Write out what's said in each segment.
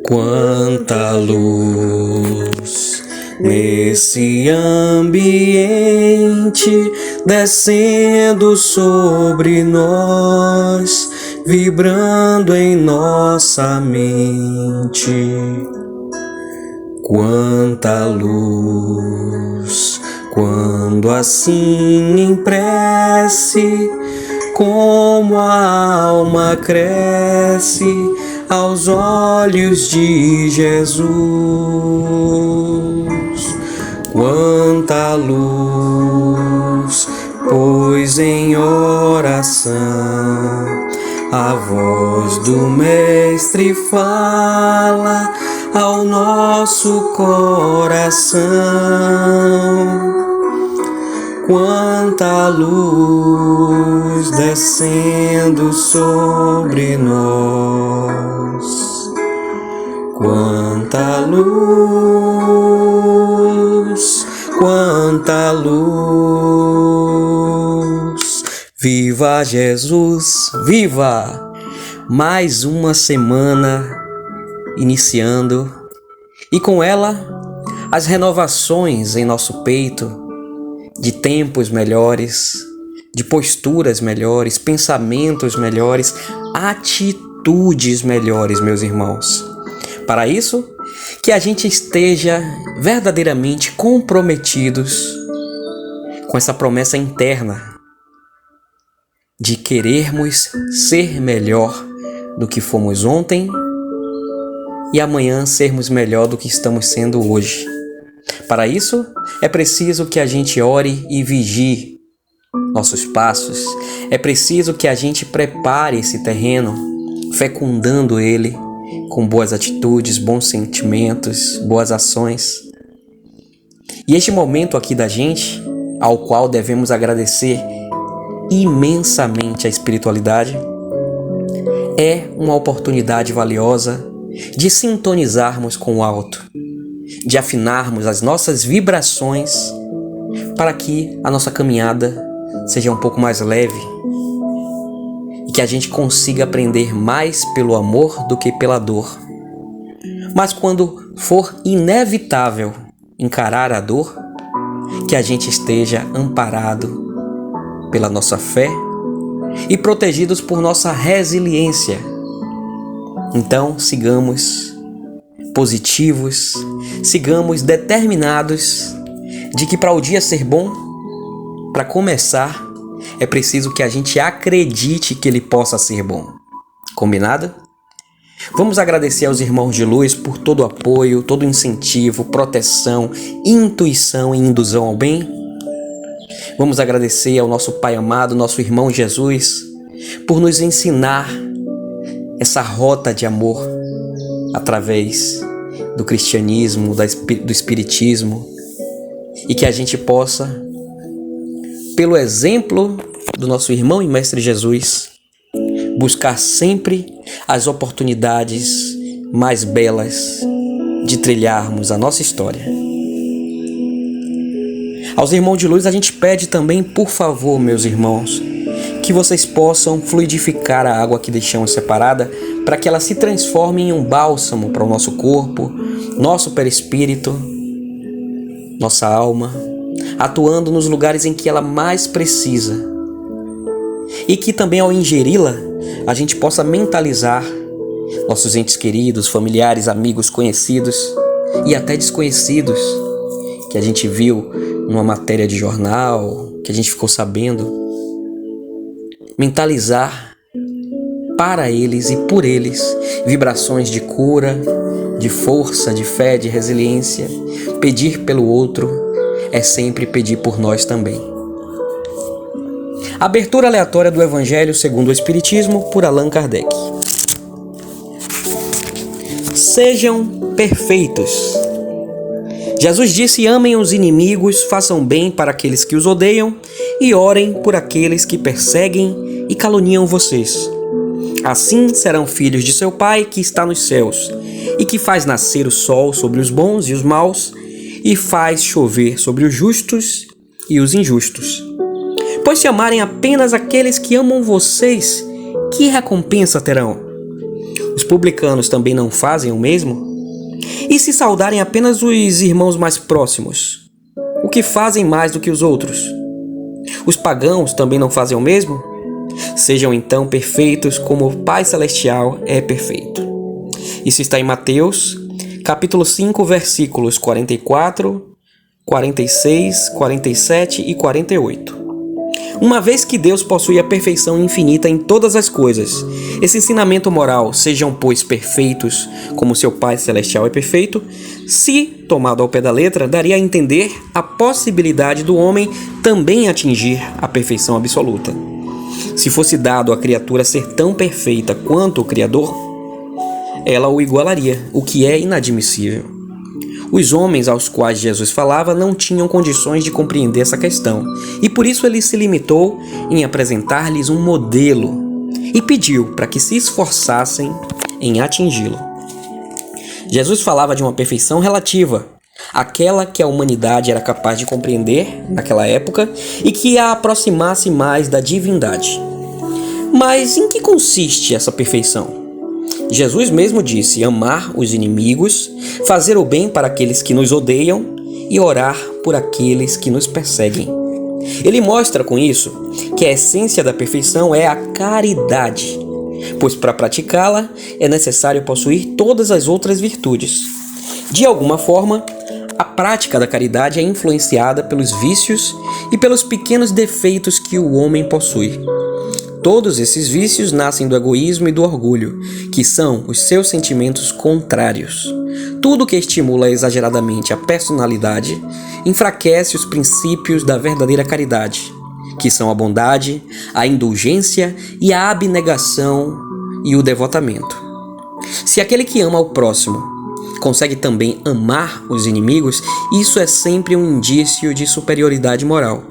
Quanta luz nesse ambiente descendo sobre nós, vibrando em nossa mente. Quanta luz, quando assim em prece, como a alma cresce aos olhos de Jesus. Quanta luz, pois em oração a voz do Mestre fala ao nosso coração. Quanta luz descendo sobre nós. Quanta luz, quanta luz. Viva Jesus, viva! Mais uma semana iniciando, e com ela as renovações em nosso peito de tempos melhores, de posturas melhores, pensamentos melhores, atitudes melhores, meus irmãos. Para isso, que a gente esteja verdadeiramente comprometidos com essa promessa interna de querermos ser melhor do que fomos ontem e amanhã sermos melhor do que estamos sendo hoje. Para isso, é preciso que a gente ore e vigie nossos passos. É preciso que a gente prepare esse terreno, fecundando ele com boas atitudes, bons sentimentos, boas ações. E este momento aqui da gente, ao qual devemos agradecer imensamente a espiritualidade, é uma oportunidade valiosa de sintonizarmos com o alto, de afinarmos as nossas vibrações para que a nossa caminhada seja um pouco mais leve e que a gente consiga aprender mais pelo amor do que pela dor. Mas quando for inevitável encarar a dor, que a gente esteja amparado pela nossa fé e protegidos por nossa resiliência. Então, sigamos positivos, sigamos determinados de que para o dia ser bom, para começar, é preciso que a gente acredite que ele possa ser bom. Combinado? Vamos agradecer aos irmãos de luz por todo o apoio, todo o incentivo, proteção, intuição e indução ao bem. Vamos agradecer ao nosso Pai amado, nosso irmão Jesus, por nos ensinar essa rota de amor através do cristianismo, do espiritismo, e que a gente possa, pelo exemplo do nosso irmão e mestre Jesus, buscar sempre as oportunidades mais belas de trilharmos a nossa história. Aos irmãos de luz a gente pede também, por favor, meus irmãos, que vocês possam fluidificar a água que deixamos separada para que ela se transforme em um bálsamo para o nosso corpo, nosso perispírito, nossa alma, atuando nos lugares em que ela mais precisa. E que também ao ingeri-la, a gente possa mentalizar nossos entes queridos, familiares, amigos, conhecidos e até desconhecidos que a gente viu numa matéria de jornal, que a gente ficou sabendo. Mentalizar para eles e por eles vibrações de cura, de força, de fé, de resiliência. Pedir pelo outro é sempre pedir por nós também. Abertura aleatória do Evangelho segundo o Espiritismo, por Allan Kardec. Sejam perfeitos. Jesus disse: amem os inimigos, façam bem para aqueles que os odeiam e orem por aqueles que perseguem e caluniam vocês. Assim serão filhos de seu Pai que está nos céus, e que faz nascer o sol sobre os bons e os maus, e faz chover sobre os justos e os injustos. Pois se amarem apenas aqueles que amam vocês, que recompensa terão? os publicanos também não fazem o mesmo? E se saudarem apenas os irmãos mais próximos, o que fazem mais do que os outros? Os pagãos também não fazem o mesmo? Sejam então perfeitos como o Pai Celestial é perfeito. Isso está em Mateus, capítulo 5, versículos 44, 46, 47 e 48. Uma vez que Deus possui a perfeição infinita em todas as coisas, esse ensinamento moral, sejam pois perfeitos como seu Pai Celestial é perfeito, se tomado ao pé da letra, daria a entender a possibilidade do homem também atingir a perfeição absoluta. Se fosse dado à criatura ser tão perfeita quanto o Criador, ela o igualaria, o que é inadmissível. Os homens aos quais Jesus falava não tinham condições de compreender essa questão, e por isso ele se limitou em apresentar-lhes um modelo e pediu para que se esforçassem em atingi-lo. Jesus falava de uma perfeição relativa, aquela que a humanidade era capaz de compreender naquela época e que a aproximasse mais da divindade. Mas em que consiste essa perfeição? Jesus mesmo disse: amar os inimigos, fazer o bem para aqueles que nos odeiam e orar por aqueles que nos perseguem. Ele mostra com isso que a essência da perfeição é a caridade, pois para praticá-la é necessário possuir todas as outras virtudes. De alguma forma, a prática da caridade é influenciada pelos vícios e pelos pequenos defeitos que o homem possui. Todos esses vícios nascem do egoísmo e do orgulho, que são os seus sentimentos contrários. Tudo que estimula exageradamente a personalidade enfraquece os princípios da verdadeira caridade, que são a bondade, a indulgência e a abnegação e o devotamento. Se aquele que ama o próximo consegue também amar os inimigos, isso é sempre um indício de superioridade moral.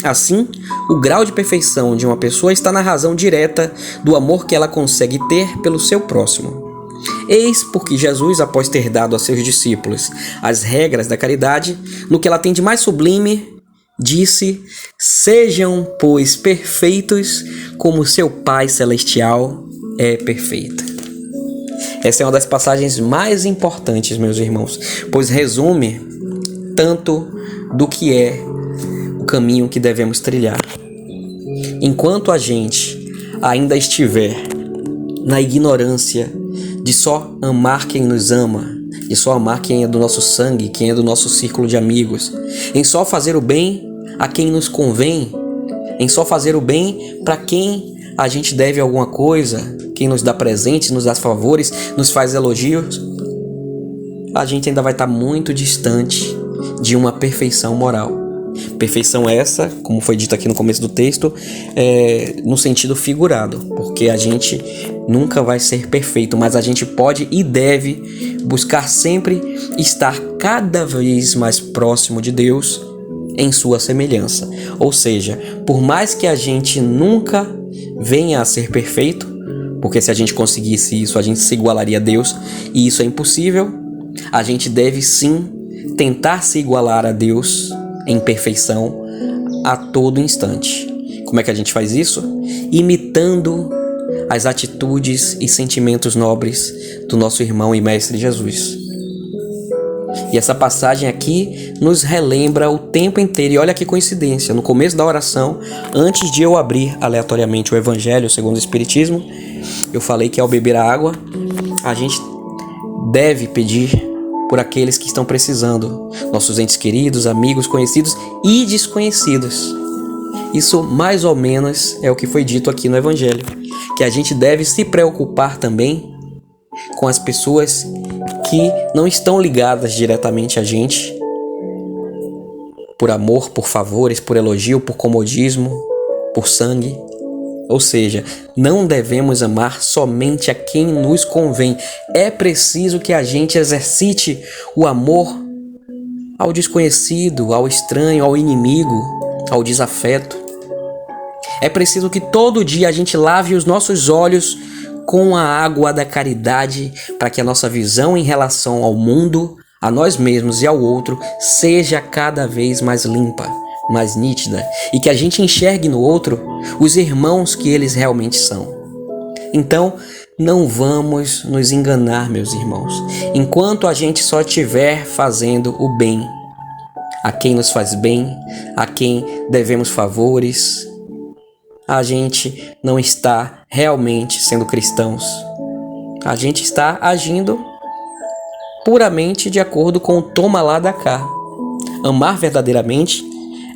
Assim, o grau de perfeição de uma pessoa está na razão direta do amor que ela consegue ter pelo seu próximo. Eis porque Jesus, após ter dado a seus discípulos as regras da caridade, no que ela tem de mais sublime, disse: sejam, pois, perfeitos como seu Pai Celestial é perfeito. Essa é uma das passagens mais importantes, meus irmãos, pois resume tanto do que é o caminho que devemos trilhar. Enquanto a gente ainda estiver na ignorância de só amar quem nos ama, de só amar quem é do nosso sangue, quem é do nosso círculo de amigos, em só fazer o bem a quem nos convém, em só fazer o bem para quem a gente deve alguma coisa, quem nos dá presentes, nos dá favores, nos faz elogios, a gente ainda vai estar muito distante de uma perfeição moral. Perfeição essa, como foi dito aqui no começo do texto, no sentido figurado, porque a gente nunca vai ser perfeito, mas a gente pode e deve buscar sempre estar cada vez mais próximo de Deus em sua semelhança. Ou seja, por mais que a gente nunca venha a ser perfeito, porque se a gente conseguisse isso, a gente se igualaria a Deus, e isso é impossível, a gente deve sim tentar se igualar a Deus em perfeição a todo instante. Como é que a gente faz isso? Imitando as atitudes e sentimentos nobres do nosso irmão e mestre Jesus. E essa passagem aqui nos relembra o tempo inteiro. E olha que coincidência, no começo da oração, antes de eu abrir aleatoriamente o Evangelho segundo o Espiritismo, eu falei que ao beber a água, a gente deve pedir por aqueles que estão precisando, nossos entes queridos, amigos, conhecidos e desconhecidos. Isso mais ou menos é o que foi dito aqui no Evangelho, que a gente deve se preocupar também com as pessoas que não estão ligadas diretamente a gente, por amor, por favores, por elogio, por comodismo, por sangue. Ou seja, não devemos amar somente a quem nos convém. É preciso que a gente exercite o amor ao desconhecido, ao estranho, ao inimigo, ao desafeto. É preciso que todo dia a gente lave os nossos olhos com a água da caridade, para que a nossa visão em relação ao mundo, a nós mesmos e ao outro seja cada vez mais limpa, mais nítida, e que a gente enxergue no outro os irmãos que eles realmente são. Então, não vamos nos enganar, meus irmãos. Enquanto a gente só estiver fazendo o bem, a quem nos faz bem, a quem devemos favores, a gente não está realmente sendo cristãos. A gente está agindo puramente de acordo com o toma lá da cá. Amar verdadeiramente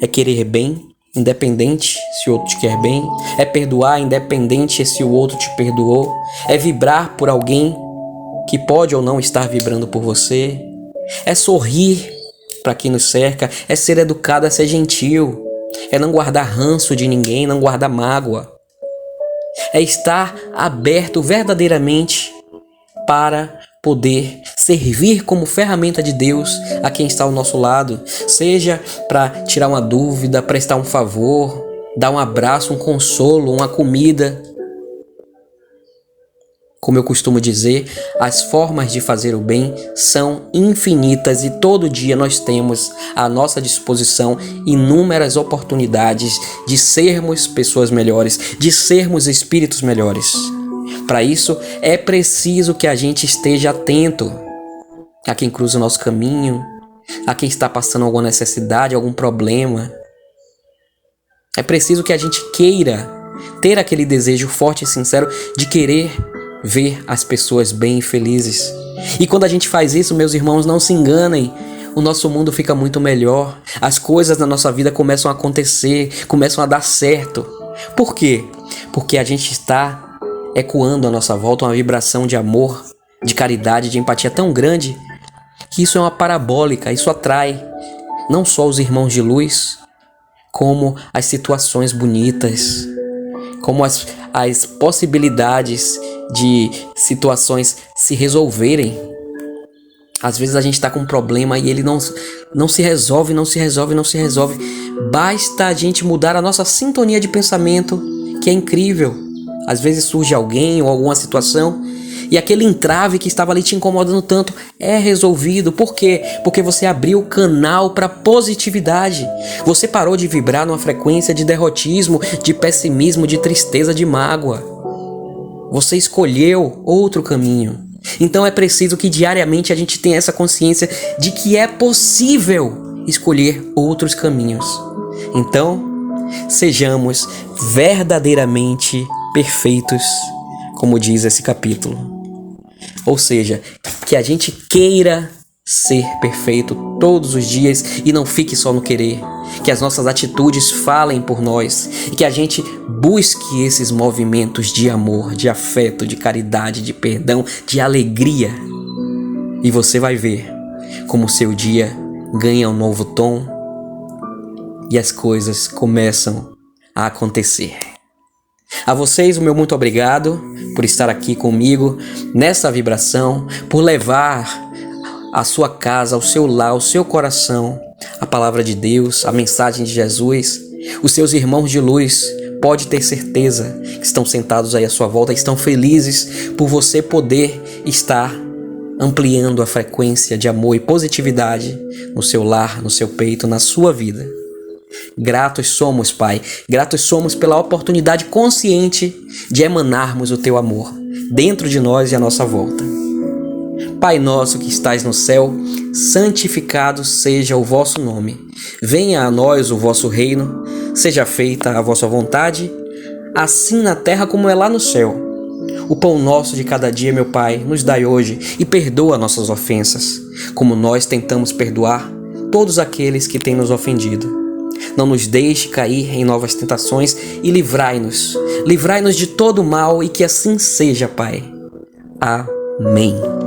é querer bem, independente se o outro te quer bem, é perdoar independente se o outro te perdoou, é vibrar por alguém que pode ou não estar vibrando por você, é sorrir para quem nos cerca, é ser educado, é ser gentil, é não guardar ranço de ninguém, não guardar mágoa, é estar aberto verdadeiramente para poder servir como ferramenta de Deus a quem está ao nosso lado, seja para tirar uma dúvida, prestar um favor, dar um abraço, um consolo, uma comida. Como eu costumo dizer, as formas de fazer o bem são infinitas e todo dia nós temos à nossa disposição inúmeras oportunidades de sermos pessoas melhores, de sermos espíritos melhores. Para isso, é preciso que a gente esteja atento a quem cruza o nosso caminho, a quem está passando alguma necessidade, algum problema. É preciso que a gente queira ter aquele desejo forte e sincero de querer ver as pessoas bem e felizes. E quando a gente faz isso, meus irmãos, não se enganem, o nosso mundo fica muito melhor, as coisas na nossa vida começam a acontecer, começam a dar certo. Por quê? Porque a gente está ecoando à nossa volta uma vibração de amor, de caridade, de empatia tão grande, que isso é uma parabólica, isso atrai não só os irmãos de luz, como as situações bonitas, como as possibilidades de situações se resolverem. Às vezes a gente está com um problema e ele não se resolve. Basta a gente mudar a nossa sintonia de pensamento, que é incrível. Às vezes surge alguém ou alguma situação e aquele entrave que estava ali te incomodando tanto é resolvido. Por quê? Porque você abriu o canal para positividade. Você parou de vibrar numa frequência de derrotismo, de pessimismo, de tristeza, de mágoa. Você escolheu outro caminho. Então é preciso que diariamente a gente tenha essa consciência de que é possível escolher outros caminhos. Então, sejamos verdadeiramente perfeitos, como diz esse capítulo. Ou seja, que a gente queira ser perfeito todos os dias e não fique só no querer. Que as nossas atitudes falem por nós e que a gente busque esses movimentos de amor, de afeto, de caridade, de perdão, de alegria. E você vai ver como o seu dia ganha um novo tom e as coisas começam a acontecer. A vocês, o meu muito obrigado por estar aqui comigo nessa vibração, por levar à sua casa, ao seu lar, ao seu coração, a palavra de Deus, a mensagem de Jesus. Os seus irmãos de luz, pode ter certeza que estão sentados aí à sua volta, estão felizes por você poder estar ampliando a frequência de amor e positividade no seu lar, no seu peito, na sua vida. Gratos somos, Pai, gratos somos pela oportunidade consciente de emanarmos o Teu amor dentro de nós e à nossa volta. Pai nosso que estais no céu, santificado seja o vosso nome. Venha a nós o vosso reino, seja feita a vossa vontade, assim na terra como é lá no céu. O pão nosso de cada dia, meu Pai, nos dai hoje e perdoa nossas ofensas, como nós tentamos perdoar todos aqueles que têm nos ofendido. Não nos deixe cair em novas tentações e livrai-nos de todo mal e que assim seja, Pai. Amém.